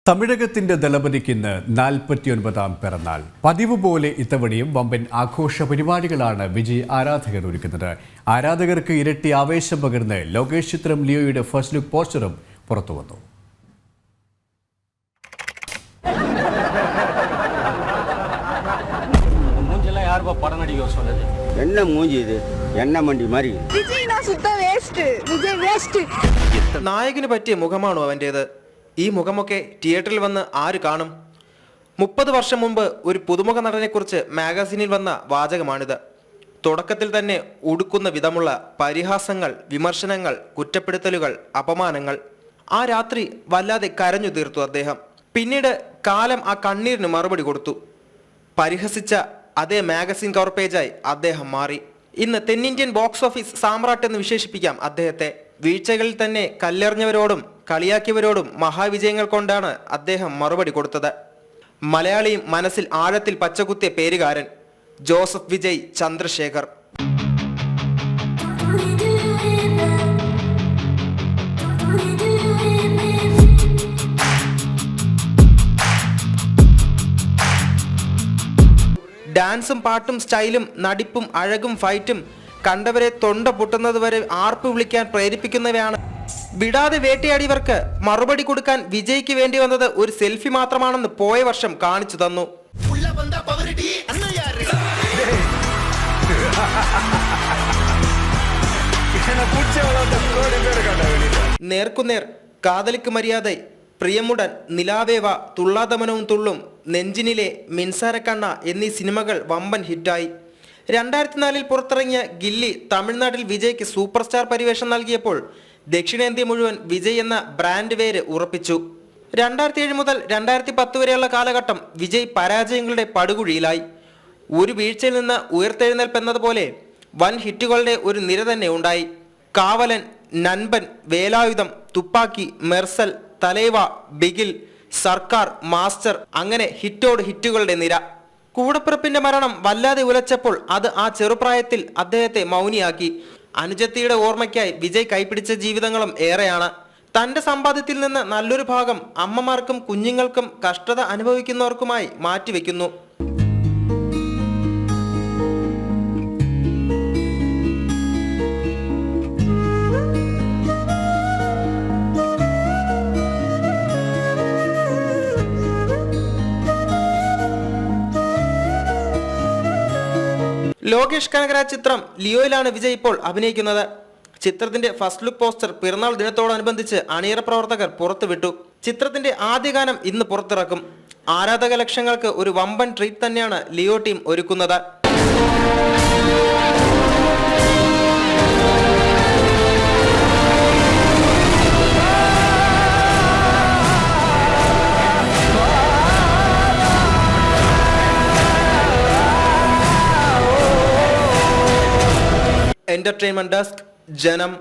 തമിഴകത്തിന്റെ ദളപതിക്ക് ഇന്ന് 49ാം പിറന്നാൾ. പതിവ് പോലെ ഇത്തവണയും വമ്പൻ ആഘോഷ പരിപാടികളാണ് വിജയ് ആരാധകർ ഒരുക്കുന്നത്. ആരാധകർക്ക് ഇരട്ടി ആവേശം പകർന്ന് ലോകേഷ് ചിത്രം ലിയോയുടെ ഫസ്റ്റ് ലുക്ക് പോസ്റ്ററും പുറത്തുവന്നു. നായകന് പറ്റിയ മുഖമാണോ അവൻ്റേത്? ഈ മുഖമൊക്കെ തിയേറ്ററിൽ വന്ന് ആര് കാണും? 30 വർഷം മുമ്പ് ഒരു പുതുമുഖ നടനെക്കുറിച്ച് മാഗസിനിൽ വന്ന വാചകമാണിത്. തുടക്കത്തിൽ തന്നെ ഉടുക്കുന്ന വിധമുള്ള പരിഹാസങ്ങൾ, വിമർശനങ്ങൾ, കുറ്റപ്പെടുത്തലുകൾ, അപമാനങ്ങൾ. ആ രാത്രി വല്ലാതെ കരഞ്ഞു തീർത്തു അദ്ദേഹം. പിന്നീട് കാലം ആ കണ്ണീരിന് മറുപടി കൊടുത്തു. പരിഹസിച്ച അതേ മാഗസിൻ കവർ പേജായി അദ്ദേഹം മാറി. ഇന്ന് തെന്നിന്ത്യൻ ബോക്സ് ഓഫീസ് സാമ്രാട്ട് എന്ന് വിശേഷിപ്പിക്കാം അദ്ദേഹത്തെ. വീഴ്ചകളിൽ തന്നെ കല്ലെറിഞ്ഞവരോടും കളിയാക്കിയവരോടും മഹാവിജയങ്ങൾ കൊണ്ടാണ് അദ്ദേഹം മറുപടി കൊടുത്തത്. മലയാളിയും മനസ്സിൽ ആഴത്തിൽ പച്ചകുത്തിയ പേരുകാരൻ ജോസഫ് വിജയ് ചന്ദ്രശേഖർ. ഡാൻസും പാട്ടും സ്റ്റൈലും നടിപ്പും അഴകും ഫൈറ്റും കണ്ടവരെ തൊണ്ട പൊട്ടുന്നത് വരെ ആർപ്പ് വിളിക്കാൻ പ്രേരിപ്പിക്കുന്നവയാണ്. വിടാതെ വേട്ടയാടിയവർക്ക് മറുപടി കൊടുക്കാൻ വിജയ്ക്ക് വേണ്ടി വന്നത് ഒരു സെൽഫി മാത്രമാണെന്ന് പോയ വർഷം കാണിച്ചു തന്നു. നേർക്കുനേർ, കാതലിക്ക് മര്യാദ, പ്രിയമുടൻ, നിലാവേവ, തുള്ളാതമനവും തുള്ളും, നെഞ്ചിനിലെ, മിൻസാരക്കണ്ണ എന്നീ സിനിമകൾ വമ്പൻ ഹിറ്റായി. 2004 പുറത്തിറങ്ങിയ ഗില്ലി തമിഴ്നാട്ടിൽ വിജയ്ക്ക് സൂപ്പർ സ്റ്റാർ പരിവേഷം നൽകിയപ്പോൾ ദക്ഷിണേന്ത്യ മുഴുവൻ വിജയ് എന്ന ബ്രാൻഡ് പേര് ഉറപ്പിച്ചു. 2007 മുതൽ 2010 വരെയുള്ള കാലഘട്ടം വിജയ് പരാജയങ്ങളുടെ പടുകുഴിയിലായി. ഒരു വീഴ്ചയിൽ നിന്ന് ഉയർത്തെഴുന്നേൽപ്പ് എന്നതുപോലെ വൻ ഹിറ്റുകളുടെ ഒരു നിര തന്നെ ഉണ്ടായി. കാവലൻ, നൻപൻ, വേലായുധം, തുപ്പാക്കി, മെർസൽ, തലേവ, ബിഗിൽ, സർക്കാർ, മാസ്റ്റർ, അങ്ങനെ ഹിറ്റോട് ഹിറ്റുകളുടെ നിര. കൂടപ്പിറപ്പിന്റെ മരണം വല്ലാതെ ഉലച്ചപ്പോൾ അത് ആ ചെറുപ്രായത്തിൽ അദ്ദേഹത്തെ മൗനിയാക്കി. അനുജത്തിയുടെ ഓർമ്മയ്ക്കായി വിജയ് കൈപ്പിടിച്ച ജീവിതങ്ങളും ഏറെയാണ്. തന്റെ സമ്പാദ്യത്തിൽ നിന്ന് നല്ലൊരു ഭാഗം അമ്മമാർക്കും കുഞ്ഞുങ്ങൾക്കും കഷ്ടത അനുഭവിക്കുന്നവർക്കുമായി മാറ്റിവെക്കുന്നു. ലോകേഷ് കനകരാജ് ചിത്രം ലിയോയിലാണ് വിജയ് ഇപ്പോൾ അഭിനയിക്കുന്നത്. ചിത്രത്തിന്റെ ഫസ്റ്റ് ലുക്ക് പോസ്റ്റർ പിറന്നാൾ ദിനത്തോടനുബന്ധിച്ച് അണിയറ പ്രവർത്തകർ പുറത്തുവിട്ടു. ചിത്രത്തിന്റെ ആദ്യ ഗാനം ഇന്ന് പുറത്തിറക്കും. ആരാധക ലക്ഷങ്ങൾക്ക് ഒരു വമ്പൻ ട്രീറ്റ് തന്നെയാണ് ലിയോ ടീം ഒരുക്കുന്നത്. എന്റർടൈൻമെന്റ് ഡെസ്ക്, ജനം.